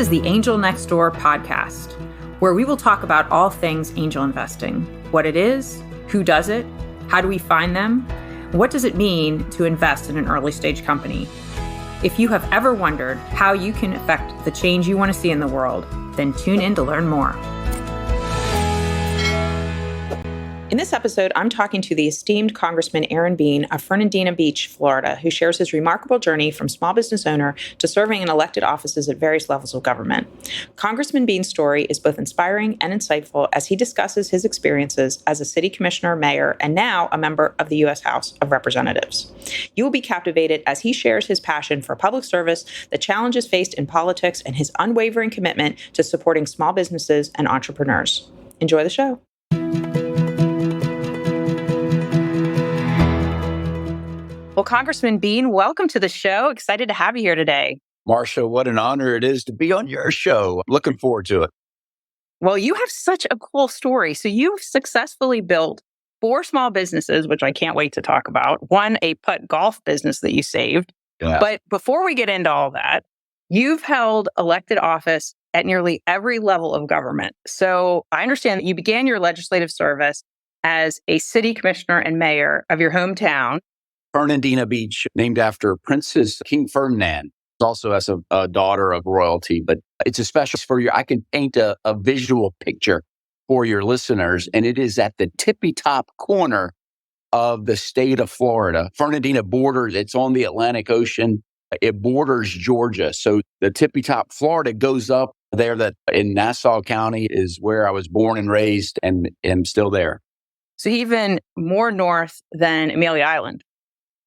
is the Angel Next Door podcast, where we will talk about all things angel investing, what it is, who does it, how do we find them, what does it mean to invest in an early stage company. If you have ever wondered how you can affect the change you want to see in the world, then tune in to learn more. In this episode, I'm talking to the esteemed Congressman Aaron Bean of Fernandina Beach, Florida, who shares his remarkable journey from small business owner to serving in elected offices at various levels of government. Congressman Bean's story is both inspiring and insightful as he discusses his experiences as a city commissioner, mayor, and now a member of the U.S. House of Representatives. You will be captivated as he shares his passion for public service, the challenges faced in politics, and his unwavering commitment to supporting small businesses and entrepreneurs. Enjoy the show. Well, Congressman Bean, welcome to the show. Excited to have you here today. Marcia, what an honor it is to be on your show. Looking forward to it. Well, you have such a cool story. So you've successfully built 4 small businesses, which I can't wait to talk about. One, a putt golf business that you saved. Yeah. But before we get into all that, you've held elected office at nearly every level of government. So I understand that you began your legislative service as a city commissioner and mayor of your hometown, Fernandina Beach, named after Princess King Ferdinand, also as a daughter of royalty. But it's a special for you. I can paint a visual picture for your listeners, and it is at the tippy top corner of the state of Florida. Fernandina borders, it's on the Atlantic Ocean. It borders Georgia. So the tippy top Florida goes up there. That in Nassau County is where I was born and raised and am still there. so even more north than Amelia Island.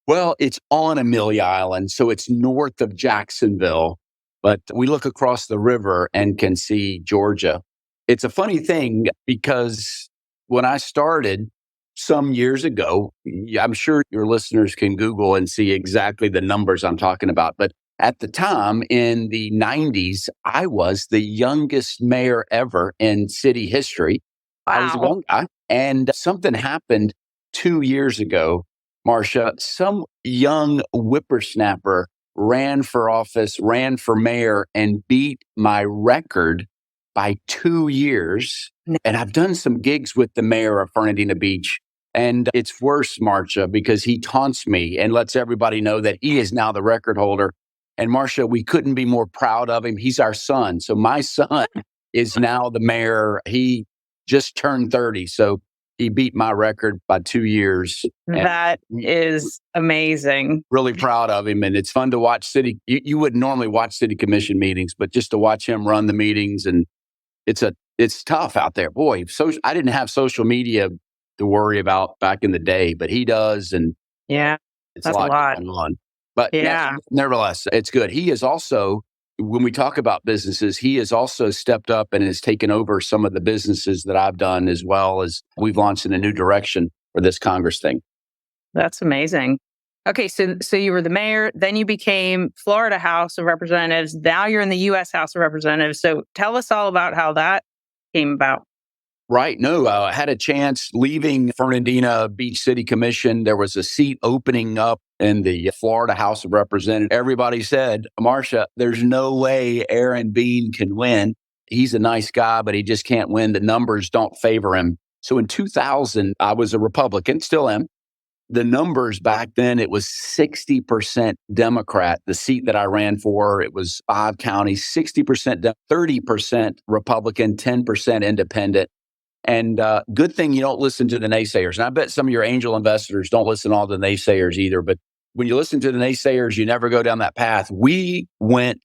Well, it's on Amelia Island, so it's north of Jacksonville, but we look across the river and can see Georgia. It's a funny thing because when I started some years ago, I'm sure your listeners can Google and see exactly the numbers I'm talking about, but at the time in the 90s, I was the youngest mayor ever in city history. Wow. I was a young guy, and something happened 2 years ago. Marcia, some young whippersnapper ran for office, ran for mayor, and beat my record by 2 years. And I've done some gigs with the mayor of Fernandina Beach. And it's worse, Marcia, because he taunts me and lets everybody know that he is now the record holder. And Marcia, we couldn't be more proud of him. He's our son. So my son is now the mayor. He just turned 30. So he beat my record by 2 years. That is amazing. Really proud of him. And it's fun to watch you wouldn't normally watch city commission meetings, but just to watch him run the meetings. And it's tough out there. Boy, I didn't have social media to worry about back in the day, but he does. And yeah, it's that's a lot going on. But yeah, nevertheless, it's good. He is also, when we talk about businesses, he has also stepped up and has taken over some of the businesses that I've done, as well as we've launched in a new direction for this Congress thing. That's amazing. Okay, so you were the mayor, then you became Florida House of Representatives. Now you're in the U.S. House of Representatives. So tell us all about how that came about. Right. No, I had a chance leaving Fernandina Beach City Commission. There was a seat opening up in the Florida House of Representatives. Everybody said, Marcia, there's no way Aaron Bean can win. He's a nice guy, but he just can't win. The numbers don't favor him. So in 2000, I was a Republican, still am. The numbers back then, it was 60% Democrat. The seat that I ran for, it was 5 counties, 60%, 30% Republican, 10% independent. And good thing you don't listen to the naysayers. And I bet some of your angel investors don't listen to all the naysayers either. But when you listen to the naysayers, you never go down that path. We went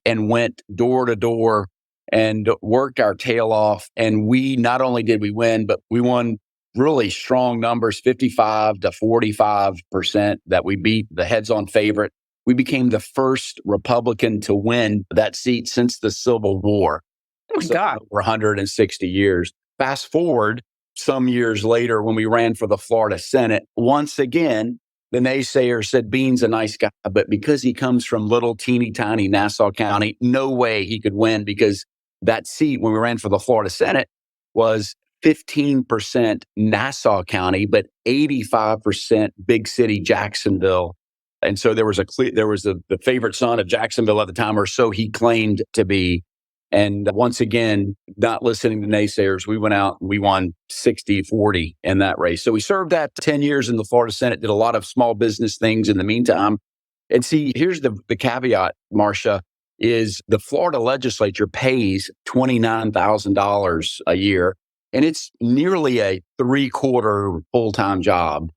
door to door and worked our tail off. And we not only did we win, but we won really strong numbers, 55 to 45% that we beat the heads-on favorite. We became the first Republican to win that seat since the Civil War. Oh my God. Over 160 years. Fast forward some years later when we ran for the Florida Senate, once again, the naysayer said Bean's a nice guy, but because he comes from little teeny tiny Nassau County, no way he could win because that seat when we ran for the Florida Senate was 15% Nassau County, but 85% big city Jacksonville. And so there was the favorite son of Jacksonville at the time, or so he claimed to be. And once again, not listening to naysayers, we went out and we won 60-40 in that race. So we served that 10 years in the Florida Senate, did a lot of small business things in the meantime. And see, here's the caveat, Marcia, is the Florida legislature pays $29,000 a year, and it's nearly a 3/4 full-time job.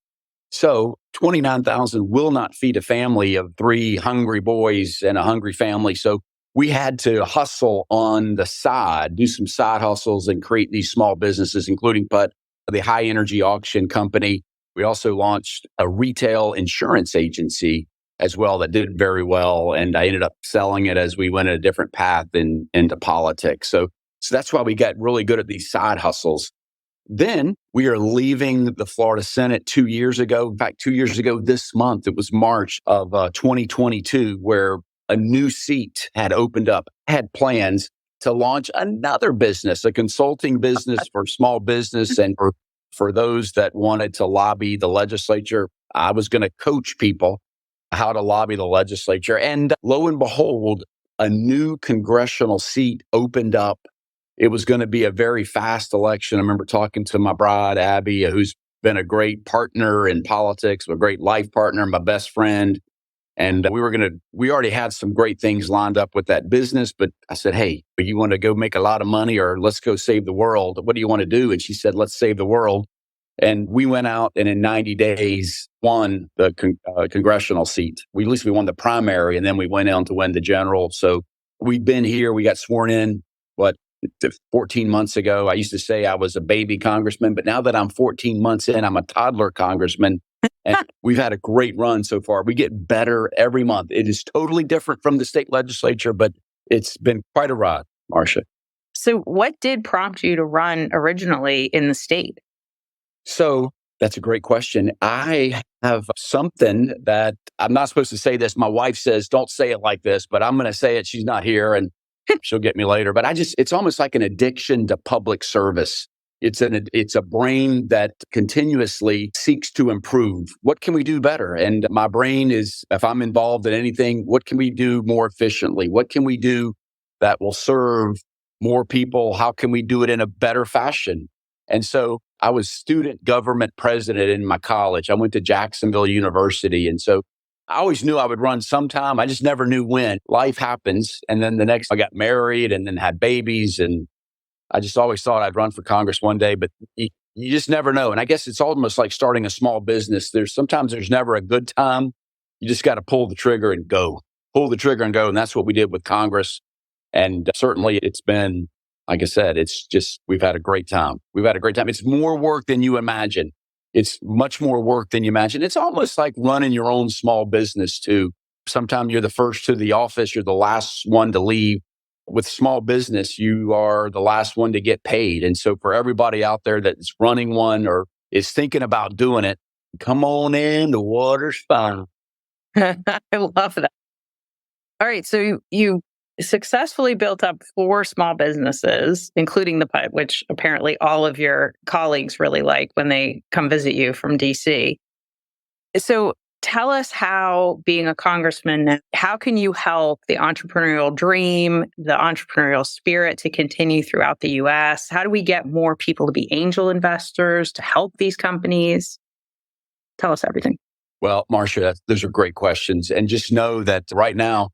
So 29,000 will not feed a family of 3 hungry boys and a hungry family. So we had to hustle on the side, do some side hustles and create these small businesses, including the high energy auction company. We also launched a retail insurance agency as well that did very well. And I ended up selling it as we went a different path into politics. So that's why we got really good at these side hustles. Then we are leaving the Florida Senate 2 years ago. In fact, 2 years ago this month, it was March of 2022, where a new seat had opened up. I had plans to launch another business, a consulting business for small business and for those that wanted to lobby the legislature. I was going to coach people how to lobby the legislature. And lo and behold, a new congressional seat opened up. It was going to be a very fast election. I remember talking to my bride, Abby, who's been a great partner in politics, a great life partner, my best friend. And we already had some great things lined up with that business. But I said, hey, you want to go make a lot of money or let's go save the world? What do you want to do? And she said, let's save the world. And we went out and in 90 days won the congressional seat. At least we won the primary, and then we went on to win the general. So we've been here. We got sworn in, 14 months ago. I used to say I was a baby congressman, but now that I'm 14 months in, I'm a toddler congressman. And we've had a great run so far. We get better every month. It is totally different from the state legislature, but it's been quite a ride, Marcia. So what did prompt you to run originally in the state? So that's a great question. I have something that I'm not supposed to say this. My wife says, don't say it like this, but I'm going to say it. She's not here and she'll get me later. But it's almost like an addiction to public service. It's a brain that continuously seeks to improve. What can we do better? And my brain is, if I'm involved in anything, what can we do more efficiently? What can we do that will serve more people? How can we do it in a better fashion? And so I was student government president in my college. I went to Jacksonville University. And so I always knew I would run sometime. I just never knew when. Life happens. And then I got married and then had babies. And I just always thought I'd run for Congress one day, but you just never know. And I guess it's almost like starting a small business. Sometimes there's never a good time. You just got to pull the trigger and go. Pull the trigger and go. And that's what we did with Congress. And certainly it's been, like I said, we've had a great time. We've had a great time. It's more work than you imagine. It's much more work than you imagine. It's almost like running your own small business too. Sometimes you're the first to the office. You're the last one to leave. With small business, you are the last one to get paid. And so for everybody out there that's running one or is thinking about doing it, come on in. The water's fine. I love that. All right. So you successfully built up 4 small businesses, including the putt, which apparently all of your colleagues really like when they come visit you from DC. So tell us how, being a congressman, how can you help the entrepreneurial dream, the entrepreneurial spirit to continue throughout the U.S.? How do we get more people to be angel investors, to help these companies? Tell us everything. Well, Marcia, those are great questions. And just know that right now,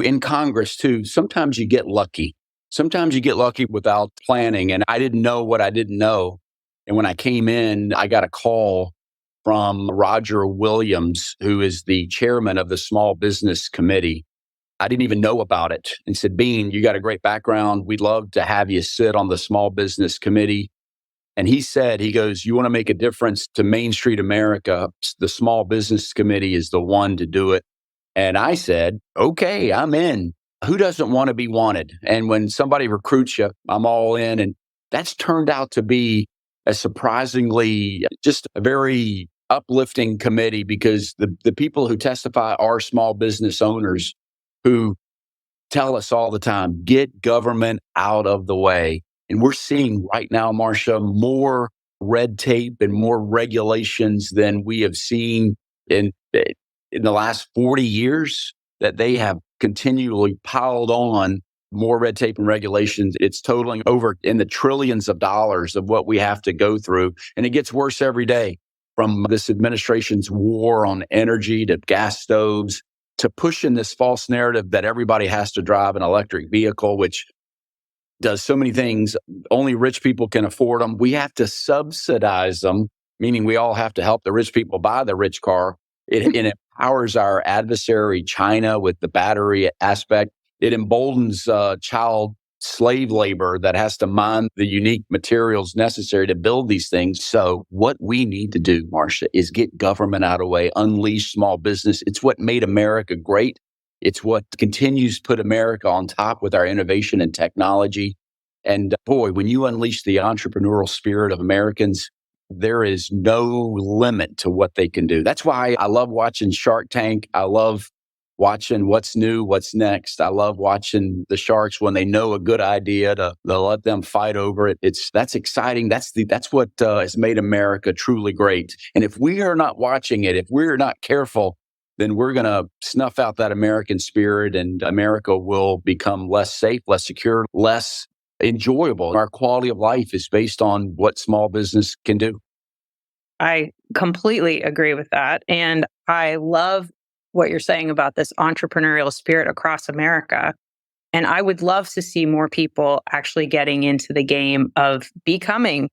in Congress too, sometimes you get lucky. Sometimes you get lucky without planning. And I didn't know what I didn't know. And when I came in, I got a call from Roger Williams, who is the chairman of the Small Business Committee. I didn't even know about it. And said, Bean, you got a great background. We'd love to have you sit on the Small Business Committee. And he goes, you want to make a difference to Main Street America? The Small Business Committee is the one to do it. And I said, okay, I'm in. Who doesn't want to be wanted? And when somebody recruits you, I'm all in. And that's turned out to be a surprisingly just a very uplifting committee, because the people who testify are small business owners who tell us all the time, get government out of the way. And we're seeing right now, Marcia, more red tape and more regulations than we have seen in the last 40 years that they have continually piled on more red tape and regulations. It's totaling over in the trillions of dollars of what we have to go through. And it gets worse every day, from this administration's war on energy to gas stoves to pushing this false narrative that everybody has to drive an electric vehicle, which does so many things. Only rich people can afford them. We have to subsidize them, meaning we all have to help the rich people buy the rich car. It empowers our adversary, China, with the battery aspect. It emboldens child slave labor that has to mine the unique materials necessary to build these things. So what we need to do, Marcia, is get government out of the way, unleash small business. It's what made America great. It's what continues to put America on top with our innovation and technology. And boy, when you unleash the entrepreneurial spirit of Americans, there is no limit to what they can do. That's why I love watching Shark Tank. I love watching what's new, what's next. I love watching the sharks when they know a good idea to let them fight over it. That's exciting. That's what has made America truly great. And if we are not watching it, if we're not careful, then we're going to snuff out that American spirit, and America will become less safe, less secure, less enjoyable. Our quality of life is based on what small business can do. I completely agree with that. And I love what you're saying about this entrepreneurial spirit across America. And I would love to see more people actually getting into the game of becoming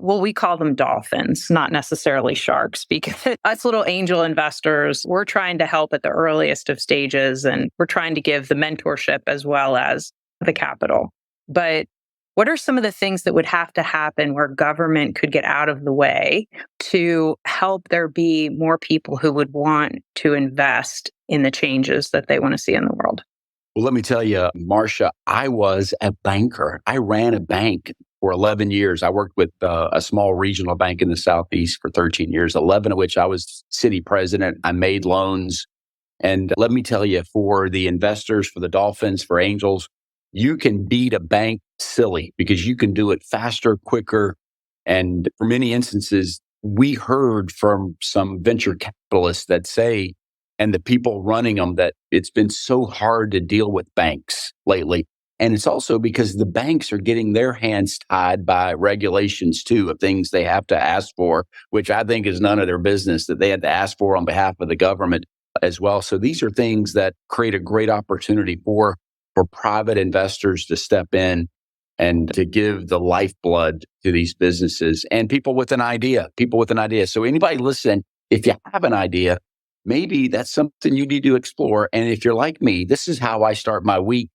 we call them dolphins, not necessarily sharks, because us little angel investors, we're trying to help at the earliest of stages, and we're trying to give the mentorship as well as the capital. But what are some of the things that would have to happen where government could get out of the way to help there be more people who would want to invest in the changes that they want to see in the world? Well, let me tell you, Marcia, I was a banker. I ran a bank for 11 years. I worked with a small regional bank in the Southeast for 13 years, 11 of which I was city president. I made loans. And let me tell you, for the investors, for the dolphins, for angels, you can beat a bank silly because you can do it faster, quicker. And for many instances, we heard from some venture capitalists that say, and the people running them, that it's been so hard to deal with banks lately. And it's also because the banks are getting their hands tied by regulations too, of things they have to ask for, which I think is none of their business, that they had to ask for on behalf of the government as well. So these are things that create a great opportunity for private investors to step in and to give the lifeblood to these businesses and people with an idea. So anybody listen, if you have an idea, maybe that's something you need to explore. And if you're like me, this is how I start my week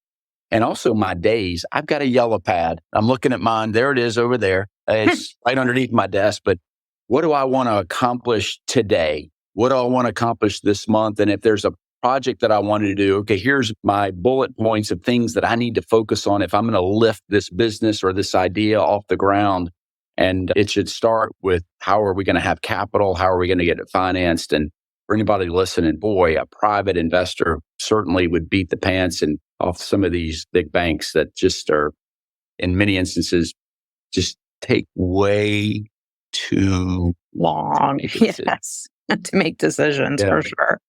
and also my days. I've got a yellow pad. I'm looking at mine. There it is over there. It's right underneath my desk. But what do I want to accomplish today? What do I want to accomplish this month? And if there's a project that I wanted to do, okay, here's my bullet points of things that I need to focus on if I'm going to lift this business or this idea off the ground. And it should start with, how are we going to have capital? How are we going to get it financed? And for anybody listening, boy, a private investor certainly would beat the pants and off some of these big banks that just are, in many instances, just take way too long. Yes, to make decisions, for sure.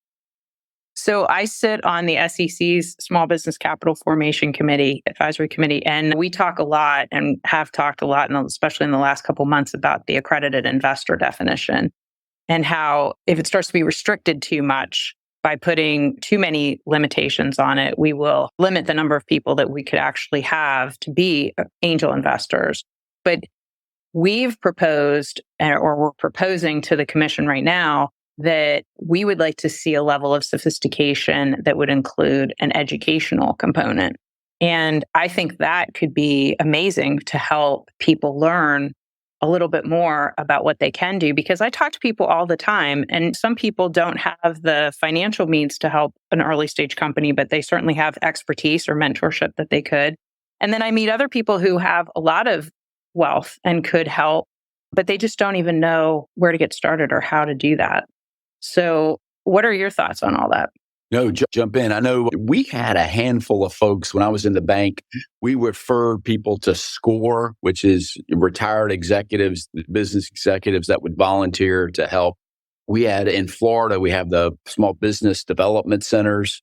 So I sit on the SEC's Small Business Capital Formation Committee, Advisory Committee, and we talk a lot and have talked a lot, and especially in the last couple of months, about the accredited investor definition and how if it starts to be restricted too much by putting too many limitations on it, we will limit the number of people that we could actually have to be angel investors. But we've proposed, or we're proposing to the commission right now, that we would like to see a level of sophistication that would include an educational component. And I think that could be amazing to help people learn a little bit more about what they can do. Because I talk to people all the time, and some people don't have the financial means to help an early stage company, but they certainly have expertise or mentorship that they could. And then I meet other people who have a lot of wealth and could help, but they just don't even know where to get started or how to do that. So what are your thoughts on all that? No, jump in. I know we had a handful of folks when I was in the bank. We referred people to SCORE, which is retired executives, business executives that would volunteer to help. We had in Florida, we have the small business development centers.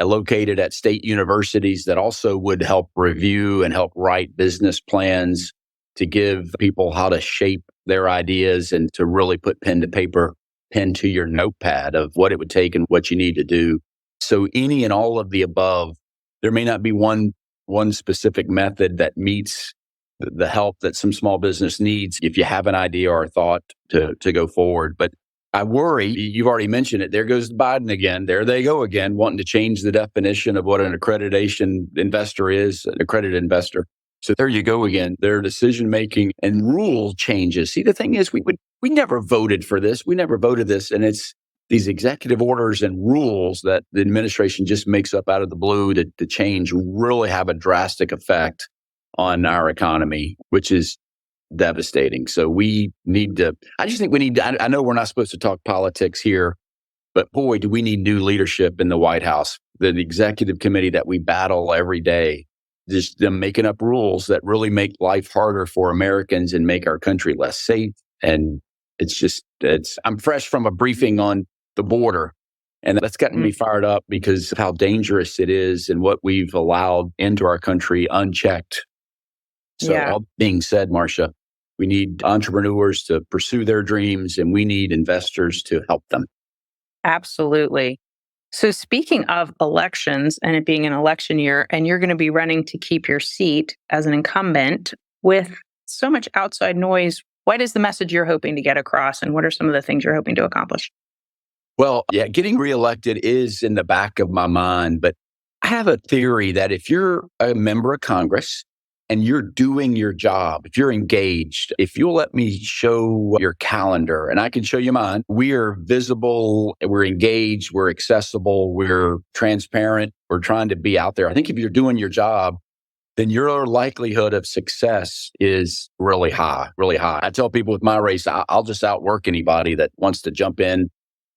located at state universities that also would help review and help write business plans to give people how to shape their ideas and to really put pen to paper, pen to your notepad of what it would take and what you need to do. So any and all of the above, there may not be one specific method that meets the help that some small business needs if you have an idea or a thought to go forward. But I worry, you've already mentioned it, there goes Biden again. There they go again, wanting to change the definition of what an accreditation investor is, an accredited investor. So there you go again. Their decision making and rule changes. See, the thing is, we never voted for this. We never voted this. And it's these executive orders and rules that the administration just makes up out of the blue to change really have a drastic effect on our economy, which is devastating. So we need to, I just think we need to, I know we're not supposed to talk politics here, but boy, do we need new leadership in the White House, the executive committee that we battle every day, just them making up rules that really make life harder for Americans and make our country less safe. And I'm fresh from a briefing on the border, and that's gotten me fired up because of how dangerous it is and what we've allowed into our country unchecked. So all being said, Marcia, we need entrepreneurs to pursue their dreams and we need investors to help them. Absolutely. So speaking of elections and it being an election year, and you're going to be running to keep your seat as an incumbent with so much outside noise, what is the message you're hoping to get across and what are some of the things you're hoping to accomplish? Well, yeah, getting reelected is in the back of my mind, but I have a theory that if you're a member of Congress and you're doing your job, if you're engaged, if you'll let me show your calendar and I can show you mine, we are visible, we're engaged, we're accessible, we're transparent, we're trying to be out there. I think if you're doing your job, then your likelihood of success is really high, really high. I tell people with my race, I'll just outwork anybody that wants to jump in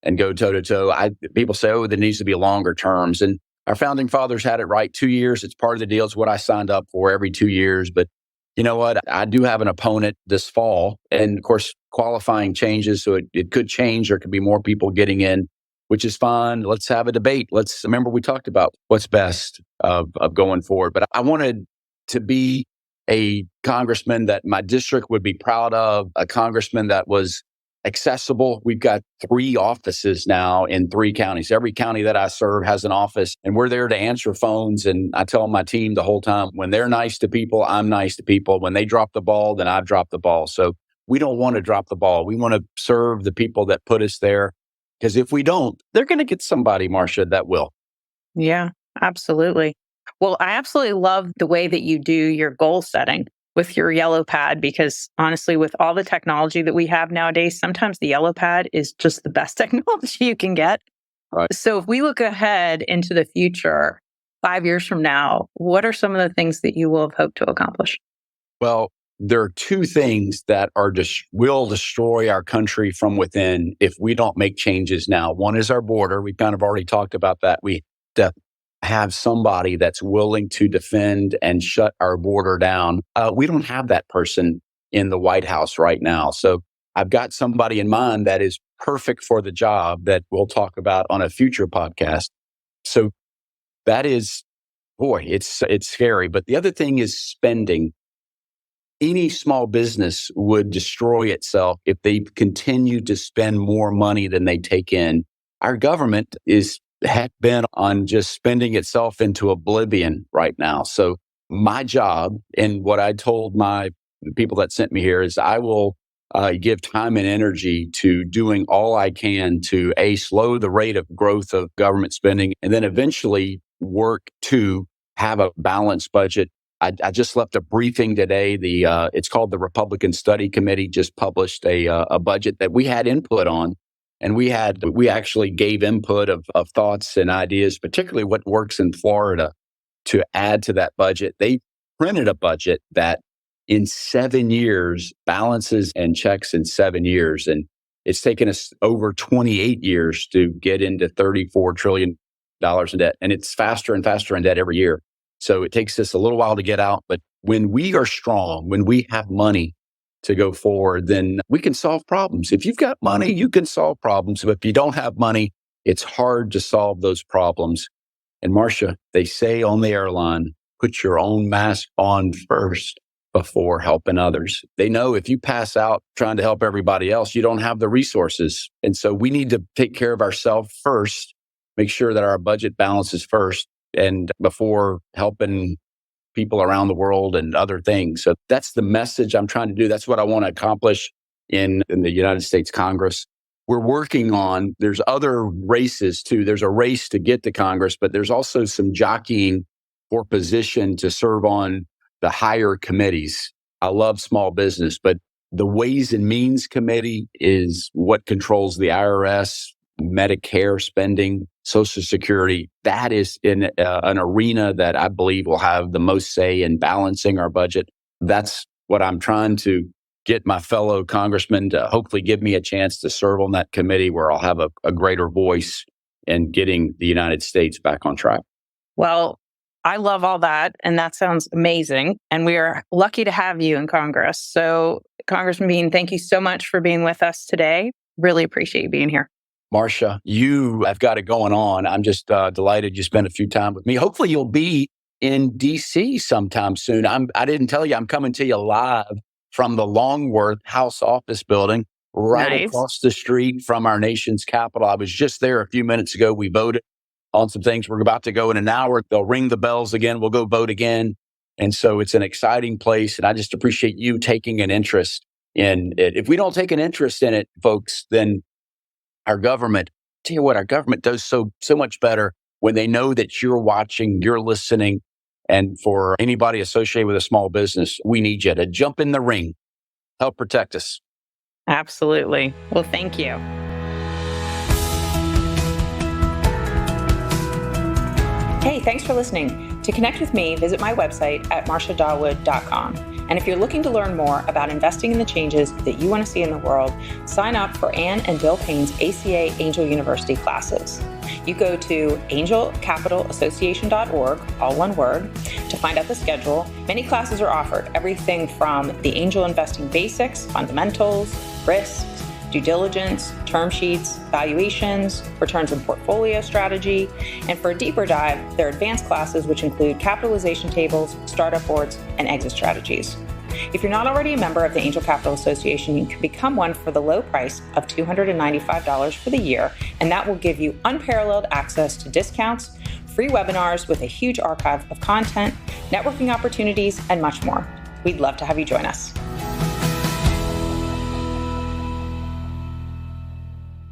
and go toe to toe. People say, oh, there needs to be longer terms. And our founding fathers had it right, 2 years. It's part of the deal. It's what I signed up for every 2 years. But you know what? I do have an opponent this fall. And of course, qualifying changes. So it could change. There could be more people getting in, which is fine. Let's have a debate. Let's remember we talked about what's best of going forward. But I wanted to be a congressman that my district would be proud of, a congressman that was accessible. We've got 3 offices now in 3 counties. Every county that I serve has an office, and we're there to answer phones. And I tell my team the whole time, when they're nice to people, I'm nice to people. When they drop the ball, then I've dropped the ball. So we don't want to drop the ball. We want to serve the people that put us there. Because if we don't, they're going to get somebody, Marcia, that will. Yeah, absolutely. Well, I absolutely love the way that you do your goal setting with your yellow pad, because honestly, with all the technology that we have nowadays, sometimes the yellow pad is just the best technology you can get. Right. So if we look ahead into the future, 5 years from now, what are some of the things that you will have hoped to accomplish? Well, there are 2 things that will destroy our country from within if we don't make changes now. One is our border. We've kind of already talked about that. We have to have somebody that's willing to defend and shut our border down. We don't have that person in the White House right now. So I've got somebody in mind that is perfect for the job that we'll talk about on a future podcast. So that is, boy, it's scary. But the other thing is spending. Any small business would destroy itself if they continue to spend more money than they take in. Our government had been on just spending itself into oblivion right now. So my job and what I told the people that sent me here is I will give time and energy to doing all I can to slow the rate of growth of government spending, and then eventually work to have a balanced budget. I just left a briefing today. It's called the Republican Study Committee, just published a budget that we had input on. And we actually gave input of thoughts and ideas, particularly what works in Florida, to add to that budget. They printed a budget that in 7 years balances and checks in 7 years. And it's taken us over 28 years to get into $34 trillion in debt. And it's faster and faster in debt every year. So it takes us a little while to get out. But when we are strong, when we have money to go forward, then we can solve problems. If you've got money, you can solve problems. But if you don't have money, it's hard to solve those problems. And Marcia, they say on the airline, put your own mask on first before helping others. They know if you pass out trying to help everybody else, you don't have the resources. And so we need to take care of ourselves first, make sure that our budget balances first, and before helping people around the world and other things. So that's the message I'm trying to do. That's what I want to accomplish in the United States Congress. We're working on, there's other races too. There's a race to get to Congress, but there's also some jockeying for position to serve on the higher committees. I love small business, but the Ways and Means Committee is what controls the IRS, Medicare spending, Social Security. That is in an arena that I believe will have the most say in balancing our budget. That's what I'm trying to get my fellow congressmen to hopefully give me a chance to serve on that committee, where I'll have a greater voice in getting the United States back on track. Well, I love all that, and that sounds amazing. And we are lucky to have you in Congress. So, Congressman Bean, thank you so much for being with us today. Really appreciate you being here. Marcia, you have got it going on. I'm just delighted you spent a few time with me. Hopefully you'll be in D.C. sometime soon. I didn't tell you, I'm coming to you live from the Longworth House Office Building, right across the street from our nation's capital. I was just there a few minutes ago. We voted on some things. We're about to go in an hour. They'll ring the bells again. We'll go vote again. And so it's an exciting place. And I just appreciate you taking an interest in it. If we don't take an interest in it, folks, then our government, tell you what, our government does so much better when they know that you're watching, you're listening. And for anybody associated with a small business, we need you to jump in the ring, help protect us. Absolutely. Well, thank you. Hey, thanks for listening. To connect with me, visit my website at marciadawood.com. And if you're looking to learn more about investing in the changes that you want to see in the world, sign up for Ann and Bill Payne's ACA Angel University classes. You go to angelcapitalassociation.org, all one word, to find out the schedule. Many classes are offered, everything from the angel investing basics, fundamentals, risks, due diligence, term sheets, valuations, returns and portfolio strategy. And for a deeper dive, there are advanced classes which include capitalization tables, startup boards, and exit strategies. If you're not already a member of the Angel Capital Association, you can become one for the low price of $295 for the year, and that will give you unparalleled access to discounts, free webinars with a huge archive of content, networking opportunities, and much more. We'd love to have you join us.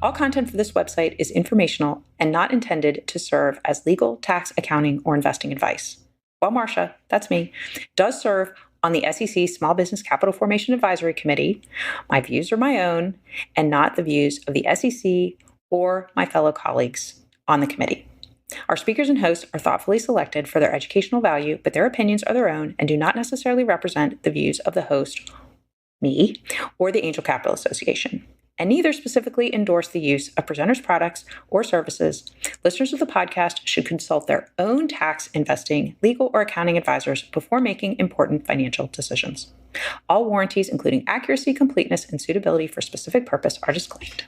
All content for this website is informational and not intended to serve as legal, tax, accounting, or investing advice. While Marcia, that's me, does serve on the SEC Small Business Capital Formation Advisory Committee, my views are my own and not the views of the SEC or my fellow colleagues on the committee. Our speakers and hosts are thoughtfully selected for their educational value, but their opinions are their own and do not necessarily represent the views of the host, me, or the Angel Capital Association, and neither specifically endorse the use of presenters' products or services. Listeners of the podcast should consult their own tax, investing, legal, or accounting advisors before making important financial decisions. All warranties, including accuracy, completeness, and suitability for specific purpose, are disclaimed.